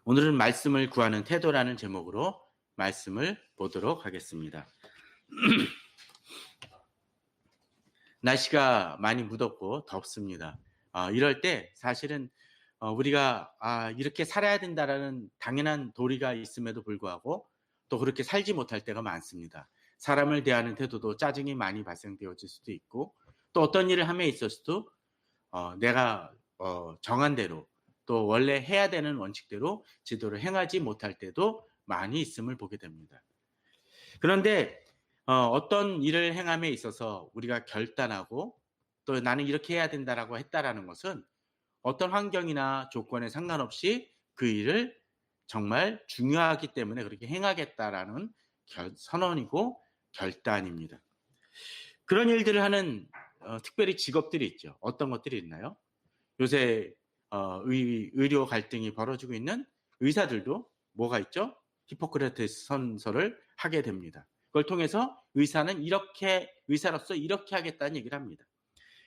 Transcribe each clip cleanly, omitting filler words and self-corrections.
오늘은 말씀을 구하는 태도라는 제목으로 말씀을 보도록 하겠습니다. 날씨가 많이 무덥고 덥습니다. 이럴 때 사실은 우리가 이렇게 살아야 된다라는 당연한 도리가 있음에도 불구하고 또 그렇게 살지 못할 때가 많습니다. 사람을 대하는 태도도 짜증이 많이 발생되어질 수도 있고, 또 어떤 일을 함에 있어서도 내가 정한 대로 또 원래 해야 되는 원칙대로 지도를 행하지 못할 때도 많이 있음을 보게 됩니다. 그런데 어떤 일을 행함에 있어서 우리가 결단하고 또 나는 이렇게 해야 된다라고 했다라는 것은 어떤 환경이나 조건에 상관없이 그 일을 정말 중요하기 때문에 그렇게 행하겠다라는 선언이고 결단입니다. 그런 일들을 하는 특별히 직업들이 있죠. 어떤 것들이 있나요? 요새 의료 갈등이 벌어지고 있는 의사들도 뭐가 있죠? 히포크라테스 선서를 하게 됩니다. 그걸 통해서 의사로서 이렇게 하겠다는 얘기를 합니다.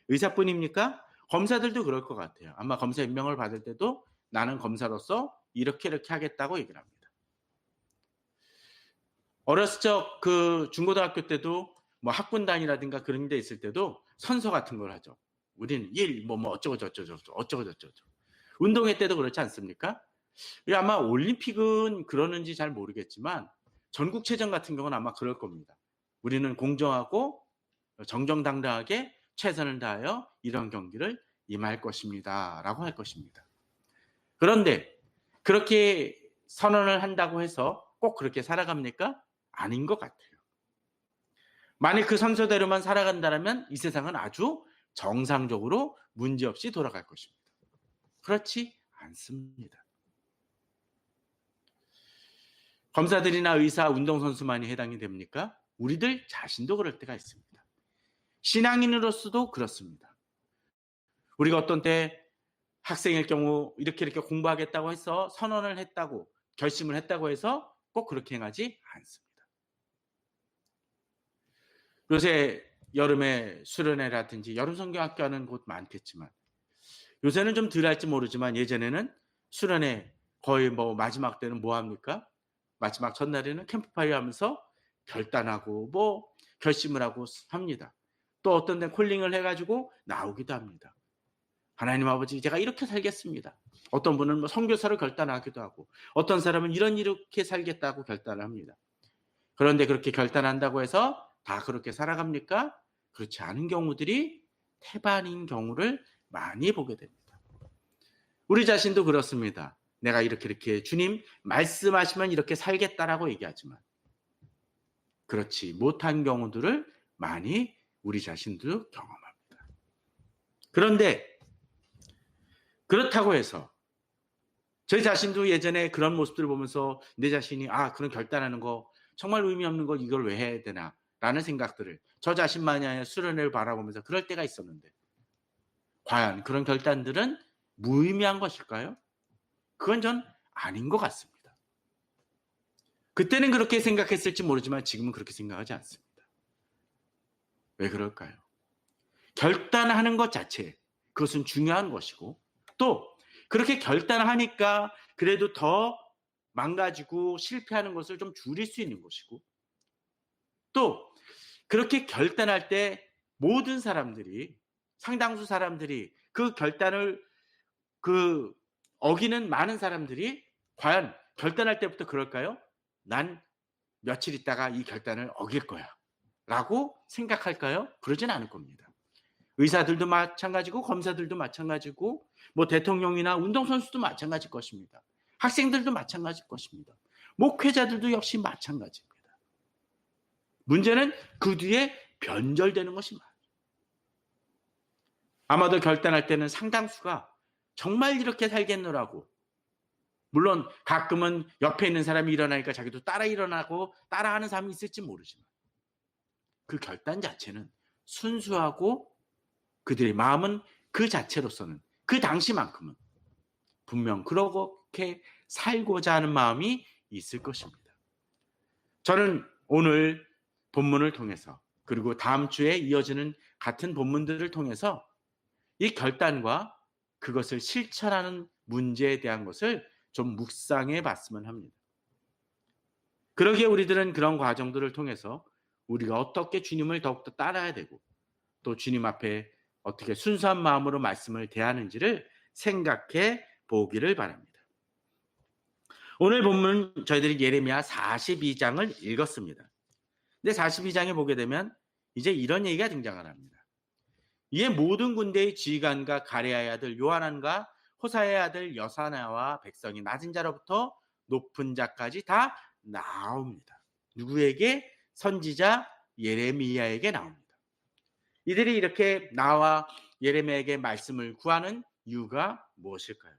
의사뿐입니까? 검사들도 그럴 것 같아요. 아마 검사 임명을 받을 때도 나는 검사로서 이렇게 하겠다고 얘기를 합니다. 어렸을 적 그 중고등학교 때도 뭐 학군단이라든가 그런 데 있을 때도 선서 같은 걸 하죠. 우리는 어쩌고 저쩌고 운동회 때도 그렇지 않습니까? 아마 올림픽은 그러는지 잘 모르겠지만 전국체전 같은 경우는 아마 그럴 겁니다. 우리는 공정하고 정정당당하게 최선을 다하여 이런 경기를 임할 것입니다. 라고 할 것입니다. 그런데 그렇게 선언을 한다고 해서 꼭 그렇게 살아갑니까? 아닌 것 같아요. 만약 그 선서대로만 살아간다면 이 세상은 아주 정상적으로 문제없이 돌아갈 것입니다. 그렇지 않습니다. 검사들이나 의사, 운동선수만이 해당이 됩니까? 우리들 자신도 그럴 때가 있습니다. 신앙인으로서도 그렇습니다. 우리가 어떤 때 학생일 경우 이렇게 공부하겠다고 해서 선언을 했다고, 결심을 했다고 해서 꼭 그렇게 행하지 않습니다. 요새 여름에 수련회라든지 여름 성경학교 하는 곳 많겠지만 요새는 좀 덜 할지 모르지만 예전에는 수련회 거의 마지막 때는 뭐 합니까? 마지막 첫날에는 캠프파이어 하면서 결단하고 결심을 하고 합니다. 또 어떤 데는 콜링을 해가지고 나오기도 합니다. 하나님 아버지 제가 이렇게 살겠습니다. 어떤 분은 선교사를 결단하기도 하고 어떤 사람은 이렇게 살겠다고 결단을 합니다. 그런데 그렇게 결단한다고 해서 다 그렇게 살아갑니까? 그렇지 않은 경우들이 태반인 경우를 많이 보게 됩니다. 우리 자신도 그렇습니다. 내가 이렇게 주님 말씀하시면 이렇게 살겠다라고 얘기하지만 그렇지 못한 경우들을 많이 우리 자신도 경험합니다. 그런데 그렇다고 해서 제 자신도 예전에 그런 모습들을 보면서 내 자신이 그런 결단하는 거 정말 의미 없는 걸 이걸 왜 해야 되나 라는 생각들을 저 자신만이 수련회를 바라보면서 그럴 때가 있었는데 과연 그런 결단들은 무의미한 것일까요? 그건 전 아닌 것 같습니다. 그때는 그렇게 생각했을지 모르지만 지금은 그렇게 생각하지 않습니다. 왜 그럴까요? 결단하는 것 자체 그것은 중요한 것이고 또 그렇게 결단을 하니까 그래도 더 망가지고 실패하는 것을 좀 줄일 수 있는 것이고 또 그렇게 결단할 때 모든 사람들이 상당수 사람들이 그 결단을 어기는 많은 사람들이 과연 결단할 때부터 그럴까요? 난 며칠 있다가 이 결단을 어길 거야 라고 생각할까요? 그러진 않을 겁니다. 의사들도 마찬가지고 검사들도 마찬가지고 대통령이나 운동선수도 마찬가지일 것입니다. 학생들도 마찬가지일 것입니다. 목회자들도 역시 마찬가지입니다. 문제는 그 뒤에 변절되는 것이 많아요. 아마도 결단할 때는 상당수가 정말 이렇게 살겠노라고 물론 가끔은 옆에 있는 사람이 일어나니까 자기도 따라 일어나고 따라하는 사람이 있을지 모르지만 그 결단 자체는 순수하고 그들의 마음은 그 자체로서는 그 당시만큼은 분명 그렇게 살고자 하는 마음이 있을 것입니다. 저는 오늘 본문을 통해서 그리고 다음 주에 이어지는 같은 본문들을 통해서 이 결단과 그것을 실천하는 문제에 대한 것을 좀 묵상해 봤으면 합니다. 그러기에 우리들은 그런 과정들을 통해서 우리가 어떻게 주님을 더욱더 따라야 되고 또 주님 앞에 어떻게 순수한 마음으로 말씀을 대하는지를 생각해 보기를 바랍니다. 오늘 본문 저희들이 예레미야 42장을 읽었습니다. 근데 42장에 보게 되면 이제 이런 얘기가 등장을 합니다. 이에 모든 군대의 지휘관과 가레아의 아들 요하난과 호사의 아들 여사나와 백성이 낮은 자로부터 높은 자까지 다 나옵니다. 누구에게? 선지자 예레미야에게 나옵니다. 이들이 이렇게 나와 예레미야에게 말씀을 구하는 이유가 무엇일까요?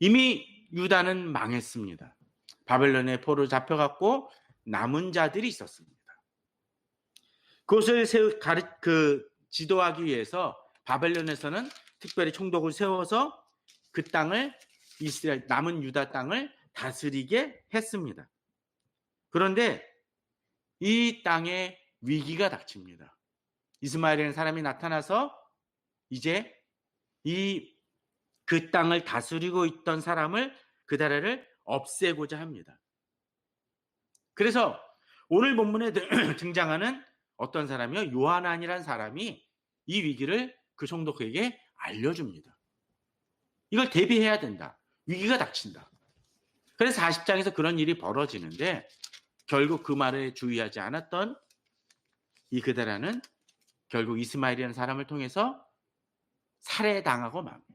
이미 유다는 망했습니다. 바벨론의 포로 잡혀갔고 남은 자들이 있었습니다. 그것을 지도하기 위해서 바벨론에서는 특별히 총독을 세워서 그 땅을 이스라엘 남은 유다 땅을 다스리게 했습니다. 그런데 이 땅에 위기가 닥칩니다. 이스마엘이라는 사람이 나타나서 이제 그 땅을 다스리고 있던 사람을 그다라를 없애고자 합니다. 그래서 오늘 본문에 등장하는 어떤 사람이요? 요하난이라는 사람이 이 위기를 그 총독에게 알려줍니다. 이걸 대비해야 된다. 위기가 닥친다. 그래서 40장에서 그런 일이 벌어지는데 결국 그 말에 주의하지 않았던 이 그다라는 결국 이스마엘이라는 사람을 통해서 살해당하고 맙니다.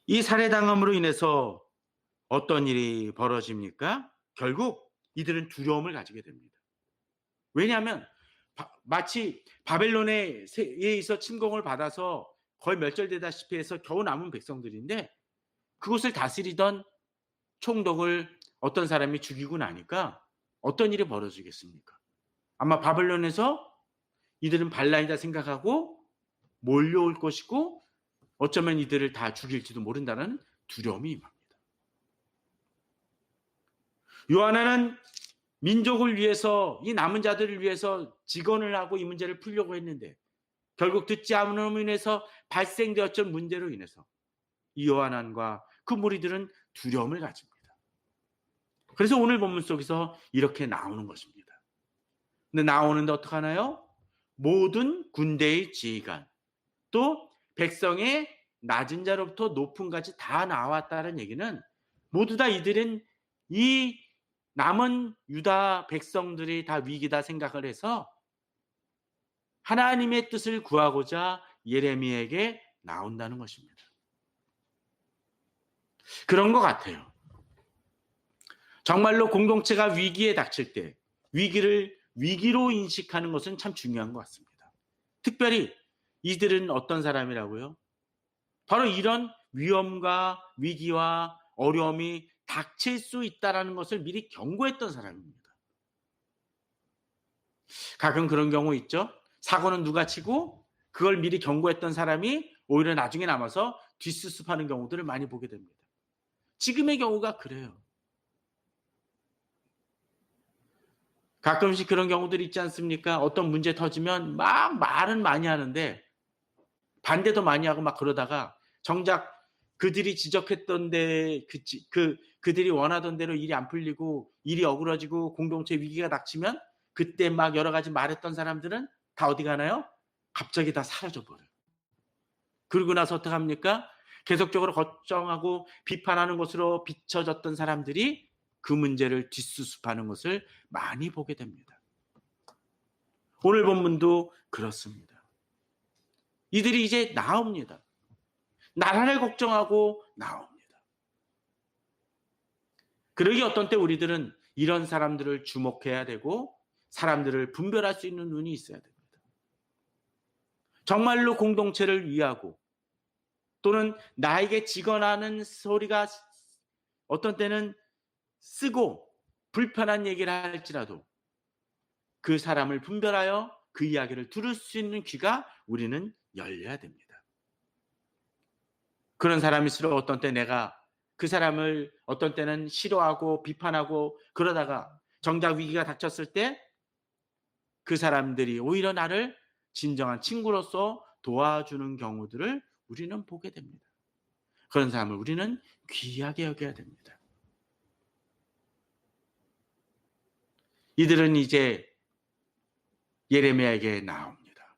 이 살해당함으로 인해서 어떤 일이 벌어집니까? 결국 이들은 두려움을 가지게 됩니다. 왜냐하면 마치 바벨론에 의해서 침공을 받아서 거의 멸절되다시피 해서 겨우 남은 백성들인데 그곳을 다스리던 총독을 어떤 사람이 죽이고 나니까 어떤 일이 벌어지겠습니까? 아마 바벨론에서 이들은 반란이다 생각하고 몰려올 것이고 어쩌면 이들을 다 죽일지도 모른다는 두려움이 임합니다. 요하나는 민족을 위해서 이 남은 자들을 위해서 직언을 하고 이 문제를 풀려고 했는데 결국 듣지 않음으로 인해서 발생되었던 문제로 인해서 이 요하난과 그 무리들은 두려움을 가집니다. 그래서 오늘 본문 속에서 이렇게 나오는 것입니다. 근데 나오는데 어떡하나요? 모든 군대의 지휘관 또 백성의 낮은 자로부터 높은 까지 다 나왔다는 얘기는 모두 다 이들은 이 남은 유다 백성들이 다 위기다 생각을 해서 하나님의 뜻을 구하고자 예레미야에게 나온다는 것입니다. 그런 것 같아요. 정말로 공동체가 위기에 닥칠 때 위기를 위기로 인식하는 것은 참 중요한 것 같습니다. 특별히 이들은 어떤 사람이라고요? 바로 이런 위험과 위기와 어려움이 닥칠 수 있다는 것을 미리 경고했던 사람입니다. 가끔 그런 경우 있죠. 사고는 누가 치고 그걸 미리 경고했던 사람이 오히려 나중에 남아서 뒷수습하는 경우들을 많이 보게 됩니다. 지금의 경우가 그래요. 가끔씩 그런 경우들이 있지 않습니까? 어떤 문제 터지면 막 말은 많이 하는데 반대도 많이 하고 막 그러다가 정작 그들이 지적했던 데 그들이 원하던 대로 일이 안 풀리고 일이 어그러지고 공동체 위기가 닥치면 그때 막 여러 가지 말했던 사람들은 다 어디 가나요? 갑자기 다 사라져 버려요. 그러고 나서 어떡합니까? 계속적으로 걱정하고 비판하는 것으로 비춰졌던 사람들이 그 문제를 뒷수습하는 것을 많이 보게 됩니다. 오늘 본문도 그렇습니다. 이들이 이제 나옵니다. 나라를 걱정하고 나옵니다. 그러기 어떤 때 우리들은 이런 사람들을 주목해야 되고 사람들을 분별할 수 있는 눈이 있어야 됩니다. 정말로 공동체를 위하고 또는 나에게 직언하는 소리가 어떤 때는 쓰고 불편한 얘기를 할지라도 그 사람을 분별하여 그 이야기를 들을 수 있는 귀가 우리는 열려야 됩니다. 그런 사람일수록 어떤 때 내가 그 사람을 어떤 때는 싫어하고 비판하고 그러다가 정작 위기가 닥쳤을 때 그 사람들이 오히려 나를 진정한 친구로서 도와주는 경우들을 우리는 보게 됩니다. 그런 사람을 우리는 귀하게 여겨야 됩니다. 이들은 이제 예레미야에게 나옵니다.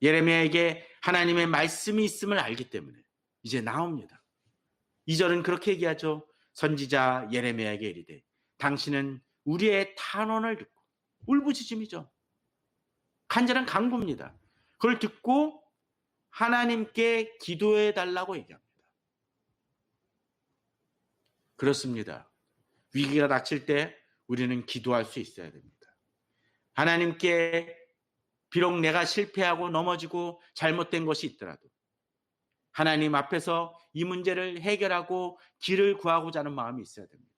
예레미야에게 하나님의 말씀이 있음을 알기 때문에 이제 나옵니다. 2절은 그렇게 얘기하죠. 선지자 예레미야에게 이르되 당신은 우리의 탄원을 듣고, 울부짖음이죠. 간절한 간구입니다. 그걸 듣고 하나님께 기도해 달라고 얘기합니다. 그렇습니다. 위기가 닥칠 때 우리는 기도할 수 있어야 됩니다. 하나님께 비록 내가 실패하고 넘어지고 잘못된 것이 있더라도 하나님 앞에서 이 문제를 해결하고 길을 구하고자 하는 마음이 있어야 됩니다.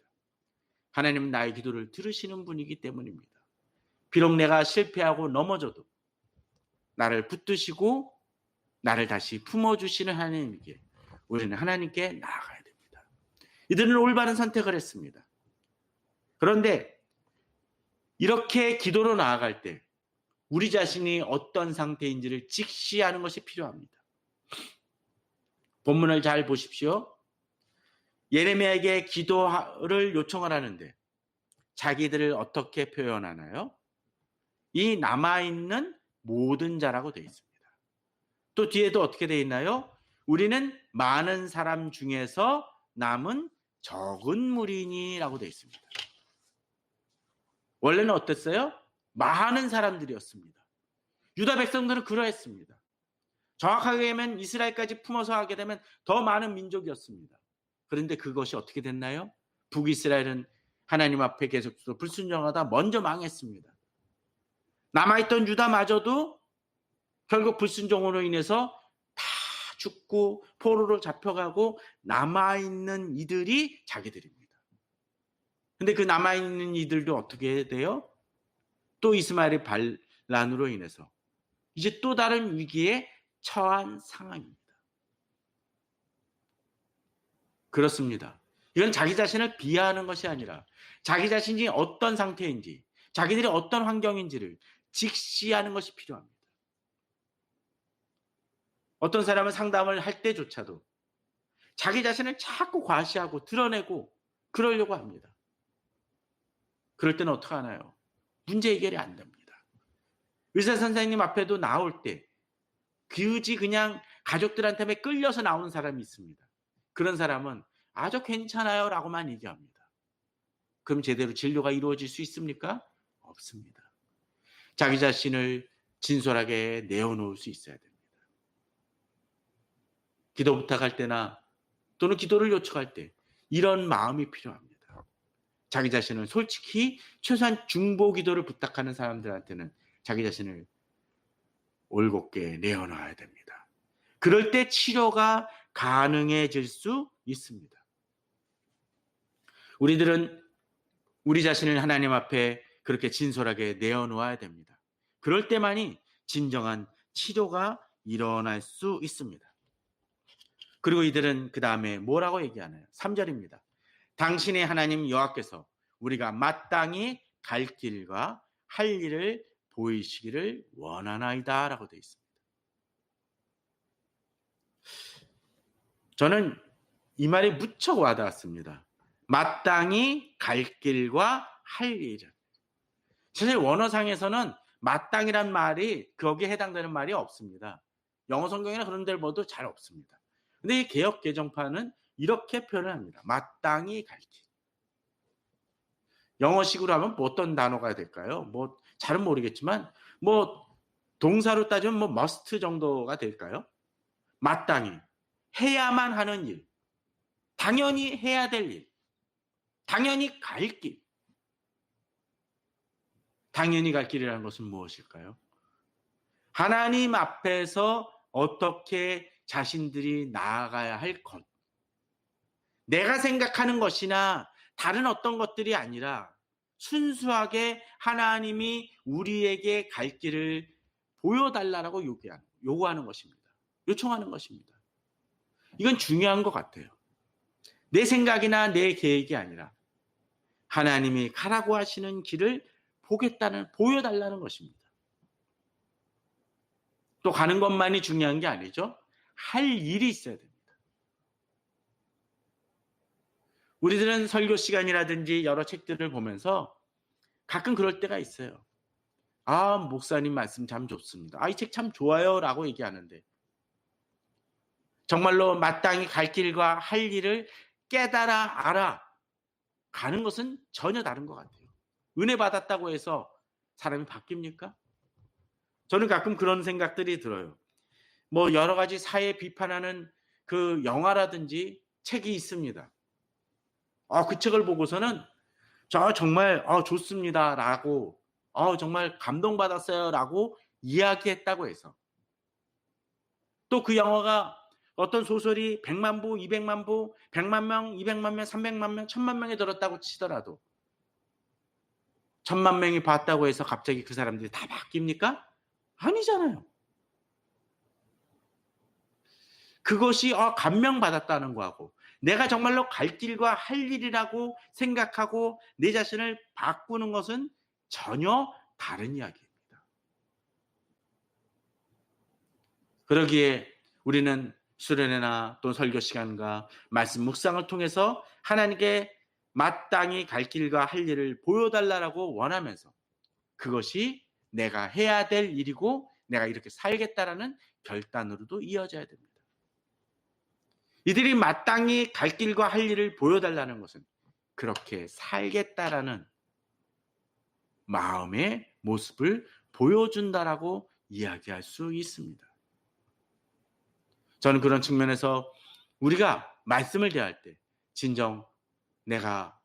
하나님은 나의 기도를 들으시는 분이기 때문입니다. 비록 내가 실패하고 넘어져도 나를 붙드시고 나를 다시 품어주시는 하나님께 우리는 하나님께 나아가야 됩니다. 이들은 올바른 선택을 했습니다. 그런데 이렇게 기도로 나아갈 때 우리 자신이 어떤 상태인지를 직시하는 것이 필요합니다. 본문을 잘 보십시오. 예레미야에게 기도를 요청을 하는데 자기들을 어떻게 표현하나요? 이 남아있는 모든 자라고 되어 있습니다. 또 뒤에도 어떻게 되어 있나요? 우리는 많은 사람 중에서 남은 적은 무리니라고 되어 있습니다. 원래는 어땠어요? 많은 사람들이었습니다. 유다 백성들은 그러했습니다. 정확하게 하면 이스라엘까지 품어서 하게 되면 더 많은 민족이었습니다. 그런데 그것이 어떻게 됐나요? 북이스라엘은 하나님 앞에 계속해서 불순종하다 먼저 망했습니다. 남아있던 유다마저도 결국 불순종으로 인해서 다 죽고 포로로 잡혀가고 남아있는 이들이 자기들입니다. 근데 그 남아있는 이들도 어떻게 돼요? 또 이스마엘의 반란으로 인해서 이제 또 다른 위기에 처한 상황입니다. 그렇습니다. 이건 자기 자신을 비하하는 것이 아니라 자기 자신이 어떤 상태인지, 자기들이 어떤 환경인지를 직시하는 것이 필요합니다. 어떤 사람은 상담을 할 때조차도 자기 자신을 자꾸 과시하고 드러내고 그러려고 합니다. 그럴 때는 어떻게 하나요? 문제 해결이 안 됩니다. 의사 선생님 앞에도 나올 때 굳이 그냥 가족들한테 끌려서 나오는 사람이 있습니다. 그런 사람은 아주 괜찮아요 라고만 얘기합니다. 그럼 제대로 진료가 이루어질 수 있습니까? 없습니다. 자기 자신을 진솔하게 내어놓을 수 있어야 됩니다. 기도 부탁할 때나 또는 기도를 요청할 때 이런 마음이 필요합니다. 자기 자신을 솔직히 최소한 중보 기도를 부탁하는 사람들한테는 자기 자신을 올곧게 내어놔야 됩니다. 그럴 때 치료가 가능해질 수 있습니다. 우리들은 우리 자신을 하나님 앞에 그렇게 진솔하게 내어놓아야 됩니다. 그럴 때만이 진정한 치료가 일어날 수 있습니다. 그리고 이들은 그 다음에 뭐라고 얘기하나요? 3절입니다. 당신의 하나님 여호와께서 우리가 마땅히 갈 길과 할 일을 보이시기를 원하나이다 라고 되어 있습니다. 저는 이 말이 무척 와닿았습니다. 마땅히 갈 길과 할 일을. 사실 원어상에서는 마땅이란 말이 거기에 해당되는 말이 없습니다. 영어 성경이나 그런 데를 봐도 잘 없습니다. 근데 이 개역 개정판은 이렇게 표현을 합니다. 마땅히 갈 길. 영어식으로 하면 뭐 어떤 단어가 될까요? 뭐 잘은 모르겠지만 뭐 동사로 따지면 뭐 must 정도가 될까요? 마땅히 해야만 하는 일, 당연히 해야 될 일, 당연히 갈 길. 당연히 갈 길이라는 것은 무엇일까요? 하나님 앞에서 어떻게 자신들이 나아가야 할 것. 내가 생각하는 것이나 다른 어떤 것들이 아니라 순수하게 하나님이 우리에게 갈 길을 보여달라고 요구하는 것입니다. 요청하는 것입니다. 이건 중요한 것 같아요. 내 생각이나 내 계획이 아니라 하나님이 가라고 하시는 길을 보여달라는 것입니다. 또 가는 것만이 중요한 게 아니죠. 할 일이 있어야 됩니다. 우리들은 설교 시간이라든지 여러 책들을 보면서 가끔 그럴 때가 있어요. 아, 목사님 말씀 참 좋습니다. 아, 이 책 참 좋아요. 라고 얘기하는데 정말로 마땅히 갈 길과 할 일을 깨달아 알아 가는 것은 전혀 다른 것 같아요. 은혜 받았다고 해서 사람이 바뀝니까? 저는 가끔 그런 생각들이 들어요. 뭐 여러 가지 사회 비판하는 그 영화라든지 책이 있습니다. 그 책을 보고서는 저 정말 좋습니다라고 정말 감동받았어요라고 이야기했다고 해서 또 그 영화가 어떤 소설이 100만 부, 200만 부, 100만 명, 200만 명, 300만 명, 1000만 명이 들었다고 치더라도 1000만 명이 봤다고 해서 갑자기 그 사람들이 다 바뀝니까? 아니잖아요. 그것이 감명받았다는 거하고 내가 정말로 갈 길과 할 일이라고 생각하고 내 자신을 바꾸는 것은 전혀 다른 이야기입니다. 그러기에 우리는 수련회나 또 설교 시간과 말씀 묵상을 통해서 하나님께 마땅히 갈 길과 할 일을 보여달라고 원하면서 그것이 내가 해야 될 일이고 내가 이렇게 살겠다라는 결단으로도 이어져야 됩니다. 이들이 마땅히 갈 길과 할 일을 보여달라는 것은 그렇게 살겠다라는 마음의 모습을 보여준다라고 이야기할 수 있습니다. 저는 그런 측면에서 우리가 말씀을 대할 때 진정 내가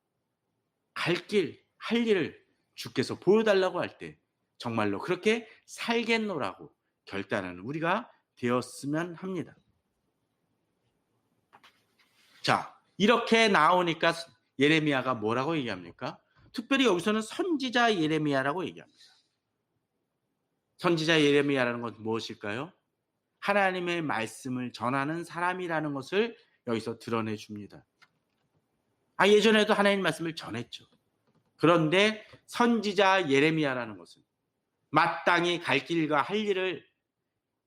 갈 길, 할 일을 주께서 보여달라고 할 때 정말로 그렇게 살겠노라고 결단하는 우리가 되었으면 합니다. 자, 이렇게 나오니까 예레미야가 뭐라고 얘기합니까? 특별히 여기서는 선지자 예레미야라고 얘기합니다. 선지자 예레미야라는 건 무엇일까요? 하나님의 말씀을 전하는 사람이라는 것을 여기서 드러내 줍니다. 예전에도 하나님 말씀을 전했죠. 그런데 선지자 예레미야라는 것은 마땅히 갈 길과 할 일을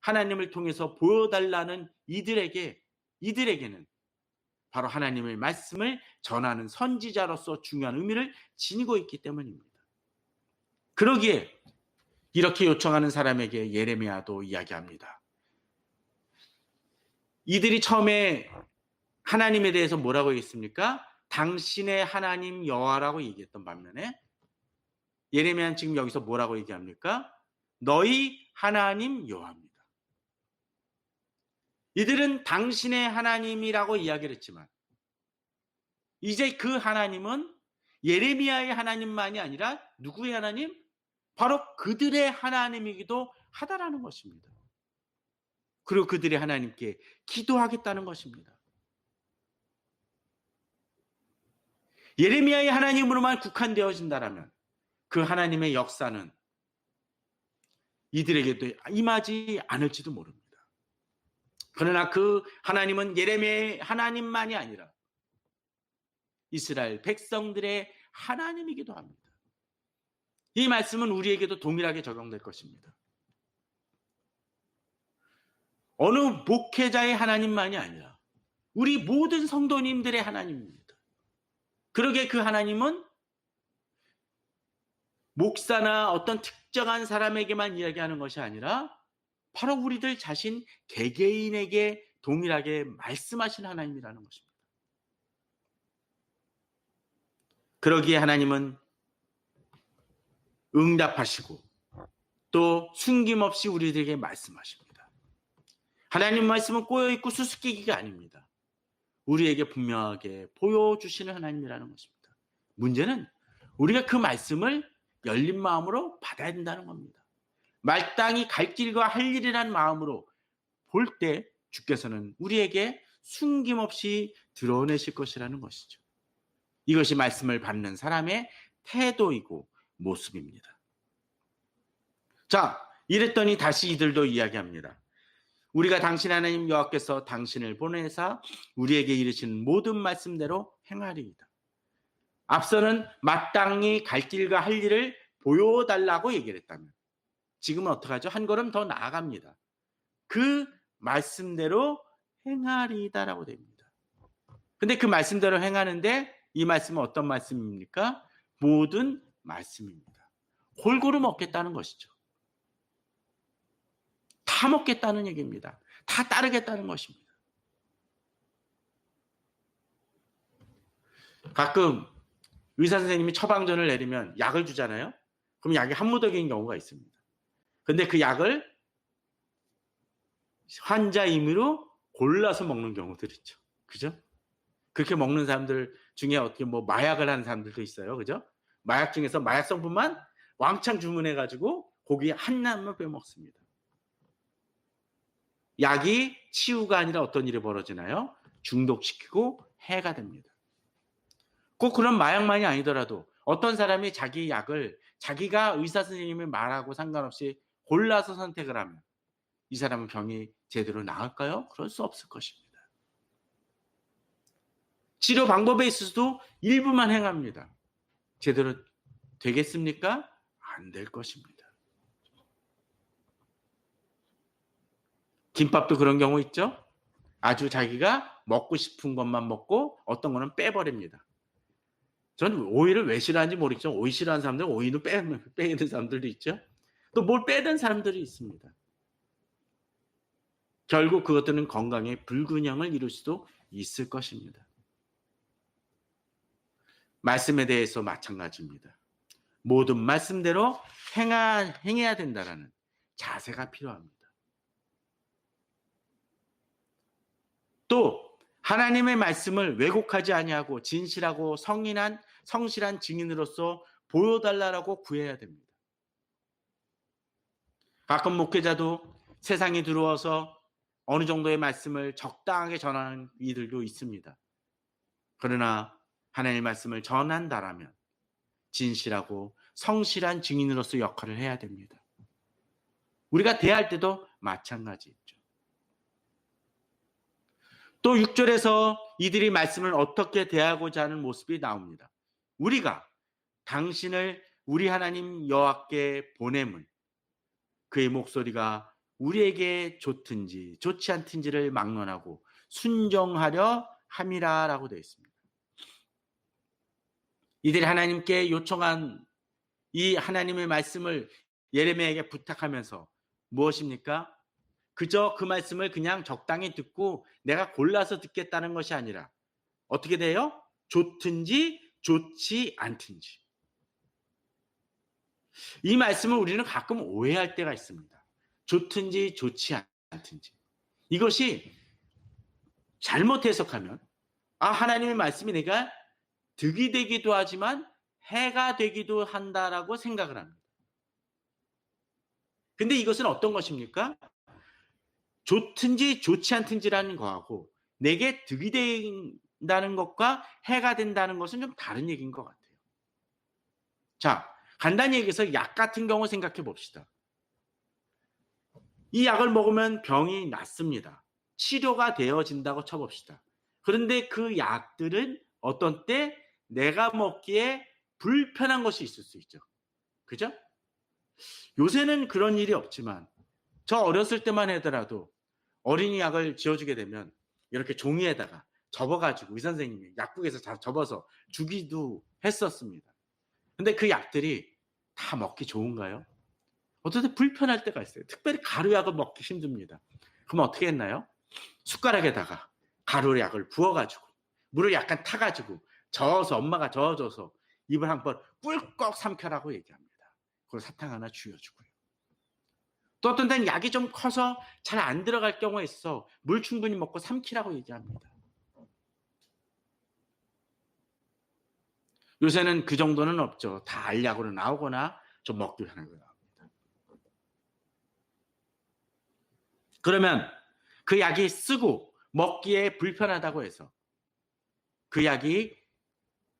하나님을 통해서 보여달라는 이들에게는 바로 하나님의 말씀을 전하는 선지자로서 중요한 의미를 지니고 있기 때문입니다. 그러기에 이렇게 요청하는 사람에게 예레미야도 이야기합니다. 이들이 처음에 하나님에 대해서 뭐라고 얘기했습니까? 당신의 하나님 여호와라고 얘기했던 반면에 예레미야는 지금 여기서 뭐라고 얘기합니까? 너희 하나님 여호와입니다. 이들은 당신의 하나님이라고 이야기를 했지만 이제 그 하나님은 예레미야의 하나님만이 아니라 누구의 하나님? 바로 그들의 하나님이기도 하다라는 것입니다. 그리고 그들의 하나님께 기도하겠다는 것입니다. 예레미야의 하나님으로만 국한되어진다라면 그 하나님의 역사는 이들에게도 임하지 않을지도 모릅니다. 그러나 그 하나님은 예레미야의 하나님만이 아니라 이스라엘 백성들의 하나님이기도 합니다. 이 말씀은 우리에게도 동일하게 적용될 것입니다. 어느 목회자의 하나님만이 아니라 우리 모든 성도님들의 하나님입니다. 그러게 그 하나님은 목사나 어떤 특정한 사람에게만 이야기하는 것이 아니라 바로 우리들 자신 개개인에게 동일하게 말씀하신 하나님이라는 것입니다. 그러기에 하나님은 응답하시고 또 숨김없이 우리들에게 말씀하십니다. 하나님 말씀은 꼬여있고 수수께끼가 아닙니다. 우리에게 분명하게 보여주시는 하나님이라는 것입니다. 문제는 우리가 그 말씀을 열린 마음으로 받아야 된다는 겁니다. 마땅히 갈 길과 할 일이라는 마음으로 볼 때 주께서는 우리에게 숨김없이 드러내실 것이라는 것이죠. 이것이 말씀을 받는 사람의 태도이고 모습입니다. 자, 이랬더니 다시 이들도 이야기합니다. 우리가 당신 하나님 여호와께서 당신을 보내사 우리에게 이르시는 모든 말씀대로 행하리이다. 앞서는 마땅히 갈 길과 할 일을 보여달라고 얘기를 했다면 지금은 어떻게 하죠? 한 걸음 더 나아갑니다. 그 말씀대로 행하리이다라고 됩니다. 근데 그 말씀대로 행하는데 이 말씀은 어떤 말씀입니까? 모든 말씀입니다. 골고루 먹겠다는 것이죠. 다 먹겠다는 얘기입니다. 다 따르겠다는 것입니다. 가끔 의사 선생님이 처방전을 내리면 약을 주잖아요. 그럼 약이 한 무더기인 경우가 있습니다. 근데 그 약을 환자 임의로 골라서 먹는 경우들 있죠. 그죠? 그렇게 먹는 사람들 중에 어떻게 뭐 마약을 하는 사람들도 있어요. 그죠? 마약 중에서 마약 성분만 왕창 주문해 가지고 고기 하나만 빼먹습니다. 약이 치유가 아니라 어떤 일이 벌어지나요? 중독시키고 해가 됩니다. 꼭 그런 마약만이 아니더라도 어떤 사람이 자기 약을 자기가 의사 선생님이 말하고 상관없이 골라서 선택을 하면 이 사람은 병이 제대로 나을까요? 그럴 수 없을 것입니다. 치료 방법에 있어서도 일부만 행합니다. 제대로 되겠습니까? 안 될 것입니다. 김밥도 그런 경우 있죠? 아주 자기가 먹고 싶은 것만 먹고 어떤 거는 빼버립니다. 저는 오이를 왜 싫어하는지 모르겠죠. 오이 싫어하는 사람들은 오이도 빼는 사람들도 있죠. 또 뭘 빼는 사람들이 있습니다. 결국 그것들은 건강에 불균형을 이룰 수도 있을 것입니다. 말씀에 대해서 마찬가지입니다. 모든 말씀대로 행해야 된다라는 자세가 필요합니다. 또 하나님의 말씀을 왜곡하지 아니하고 진실하고 성실한 증인으로서 보여달라고 구해야 됩니다. 가끔 목회자도 세상에 들어와서 어느 정도의 말씀을 적당하게 전하는 이들도 있습니다. 그러나 하나님의 말씀을 전한다라면 진실하고 성실한 증인으로서 역할을 해야 됩니다. 우리가 대할 때도 마찬가지죠. 또 6절에서 이들이 말씀을 어떻게 대하고자 하는 모습이 나옵니다. 우리가 당신을 우리 하나님 여호와께 보냄은 그의 목소리가 우리에게 좋든지 좋지 않든지를 막론하고 순종하려 함이라라고 되어 있습니다. 이들이 하나님께 요청한 이 하나님의 말씀을 예레미야에게 부탁하면서 무엇입니까? 그저 그 말씀을 그냥 적당히 듣고 내가 골라서 듣겠다는 것이 아니라 어떻게 돼요? 좋든지 좋지 않든지. 이 말씀을 우리는 가끔 오해할 때가 있습니다. 좋든지 좋지 않든지. 이것이 잘못 해석하면 하나님의 말씀이 내가 득이 되기도 하지만 해가 되기도 한다라고 생각을 합니다. 근데 이것은 어떤 것입니까? 좋든지 좋지 않든지라는 거하고 내게 득이 된다는 것과 해가 된다는 것은 좀 다른 얘기인 것 같아요. 자, 간단히 얘기해서 약 같은 경우 생각해 봅시다. 이 약을 먹으면 병이 낫습니다. 치료가 되어진다고 쳐봅시다. 그런데 그 약들은 어떤 때 내가 먹기에 불편한 것이 있을 수 있죠. 그죠? 요새는 그런 일이 없지만 저 어렸을 때만 하더라도 어린이 약을 지어주게 되면 이렇게 종이에다가 접어가지고 의사 선생님이 약국에서 접어서 주기도 했었습니다. 근데 그 약들이 다 먹기 좋은가요? 어떨 때 불편할 때가 있어요. 특별히 가루약을 먹기 힘듭니다. 그럼 어떻게 했나요? 숟가락에다가 가루약을 부어가지고 물을 약간 타가지고 엄마가 저어줘서 입을 한번 꿀꺽 삼켜라고 얘기합니다. 그리고 사탕 하나 쥐어주고요. 또 어떤 데는 약이 좀 커서 잘 안 들어갈 경우가 있어 물 충분히 먹고 삼키라고 얘기합니다. 요새는 그 정도는 없죠. 다 알약으로 나오거나 좀 먹기 편하게 나옵니다. 그러면 그 약이 쓰고 먹기에 불편하다고 해서 그 약이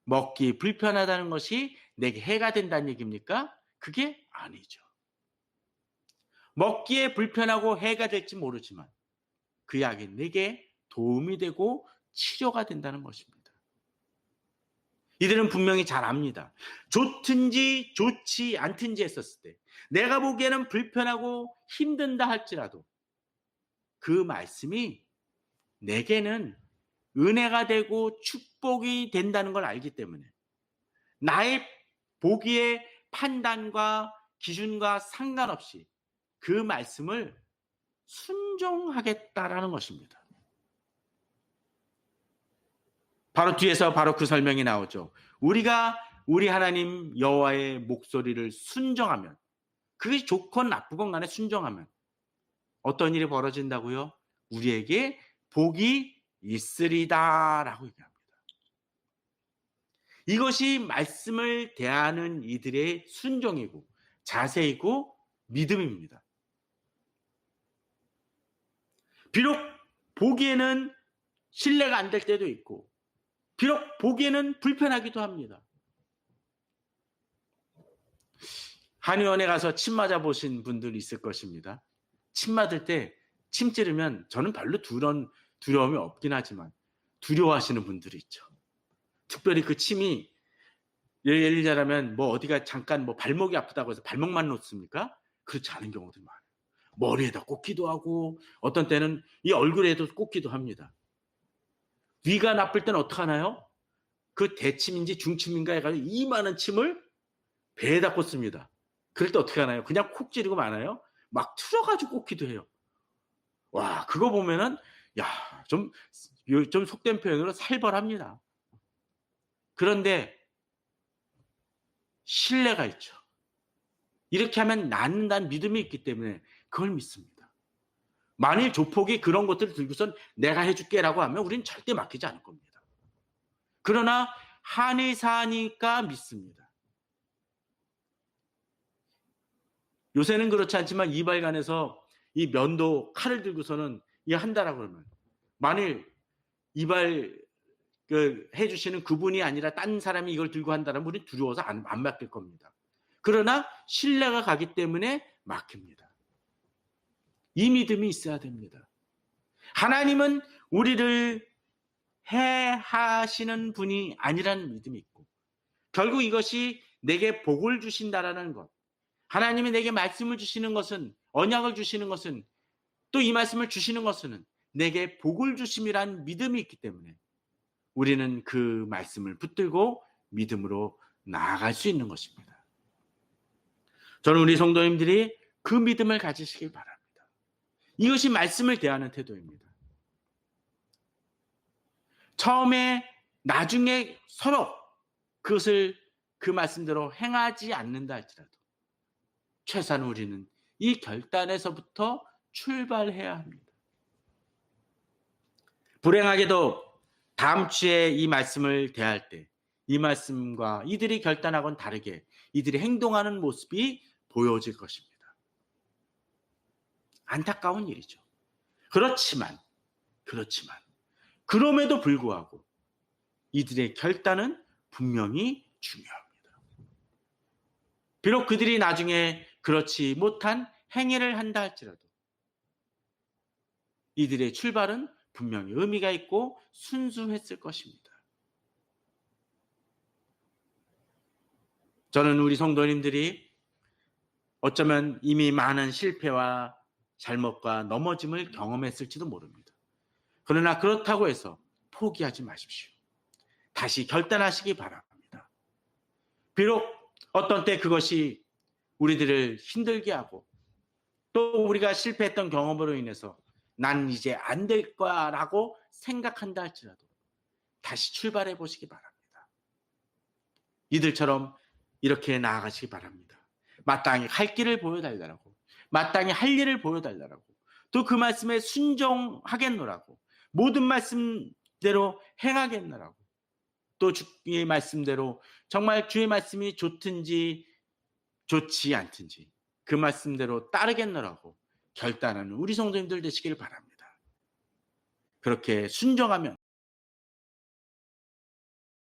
먹기 불편하다는 것이 내게 해가 된다는 얘기입니까? 그게 아니죠. 먹기에 불편하고 해가 될지 모르지만 그 약이 내게 도움이 되고 치료가 된다는 것입니다. 이들은 분명히 잘 압니다. 좋든지 좋지 않든지 했었을 때 내가 보기에는 불편하고 힘든다 할지라도 그 말씀이 내게는 은혜가 되고 축복이 된다는 걸 알기 때문에 나의 보기의 판단과 기준과 상관없이 그 말씀을 순종하겠다라는 것입니다. 바로 뒤에서 바로 그 설명이 나오죠. 우리가 우리 하나님 여호와의 목소리를 순종하면, 그게 좋건 나쁘건 간에 순종하면 어떤 일이 벌어진다고요? 우리에게 복이 있으리다라고 얘기합니다. 이것이 말씀을 대하는 이들의 순종이고 자세이고 믿음입니다. 비록 보기에는 신뢰가 안 될 때도 있고 비록 보기에는 불편하기도 합니다. 한의원에 가서 침 맞아 보신 분들 있을 것입니다. 침 맞을 때 침 찌르면 저는 별로 두려움이 없긴 하지만 두려워하시는 분들이 있죠. 특별히 그 침이 예를 들자면 뭐 어디가 잠깐 뭐 발목이 아프다고 해서 발목만 놓습니까? 그렇지 않은 경우들이 많아요. 머리에다 꽂기도 하고 어떤 때는 이 얼굴에도 꽂기도 합니다. 위가 나쁠 때는 어떡하나요? 그 대침인지 중침인가 해가지고 이만한 침을 배에다 꽂습니다. 그럴 때 어떻게 하나요? 그냥 콕 찌르고 마나요? 막 틀어가지고 꽂기도 해요. 와, 그거 보면은 좀 속된 표현으로 살벌합니다. 그런데 신뢰가 있죠. 이렇게 하면 낫는다는 믿음이 있기 때문에 그걸 믿습니다. 만일 조폭이 그런 것들을 들고선 내가 해줄게라고 하면 우리는 절대 맡기지 않을 겁니다. 그러나 한의사니까 믿습니다. 요새는 그렇지 않지만 이발관에서 이 면도 칼을 들고서는 이 한다라고 그러면 만일 이발 해주시는 그분이 아니라 딴 사람이 이걸 들고 한다면 우리는 두려워서 안 맡길 겁니다. 그러나 신뢰가 가기 때문에 맡깁니다. 이 믿음이 있어야 됩니다. 하나님은 우리를 해하시는 분이 아니라는 믿음이 있고 결국 이것이 내게 복을 주신다라는 것, 하나님이 내게 말씀을 주시는 것은, 언약을 주시는 것은, 또 이 말씀을 주시는 것은 내게 복을 주심이란 믿음이 있기 때문에 우리는 그 말씀을 붙들고 믿음으로 나아갈 수 있는 것입니다. 저는 우리 성도님들이 그 믿음을 가지시길 바랍니다. 이것이 말씀을 대하는 태도입니다. 처음에 나중에 서로 그것을 그 말씀대로 행하지 않는다 할지라도 최소한 우리는 이 결단에서부터 출발해야 합니다. 불행하게도 다음 주에 이 말씀을 대할 때 이 말씀과 이들이 결단하고는 다르게 이들이 행동하는 모습이 보여질 것입니다. 안타까운 일이죠. 그렇지만 그럼에도 불구하고 이들의 결단은 분명히 중요합니다. 비록 그들이 나중에 그렇지 못한 행위를 한다 할지라도 이들의 출발은 분명히 의미가 있고 순수했을 것입니다. 저는 우리 성도님들이 어쩌면 이미 많은 실패와 잘못과 넘어짐을 경험했을지도 모릅니다. 그러나 그렇다고 해서 포기하지 마십시오. 다시 결단하시기 바랍니다. 비록 어떤 때 그것이 우리들을 힘들게 하고 또 우리가 실패했던 경험으로 인해서 난 이제 안 될 거야 라고 생각한다 할지라도 다시 출발해 보시기 바랍니다. 이들처럼 이렇게 나아가시기 바랍니다. 마땅히 할 길을 보여달라고, 마땅히 할 일을 보여달라고, 또 그 말씀에 순종하겠노라고, 모든 말씀대로 행하겠노라고, 또 주의 말씀대로 정말 주의 말씀이 좋든지 좋지 않든지 그 말씀대로 따르겠노라고 결단하는 우리 성도님들 되시길 바랍니다. 그렇게 순종하면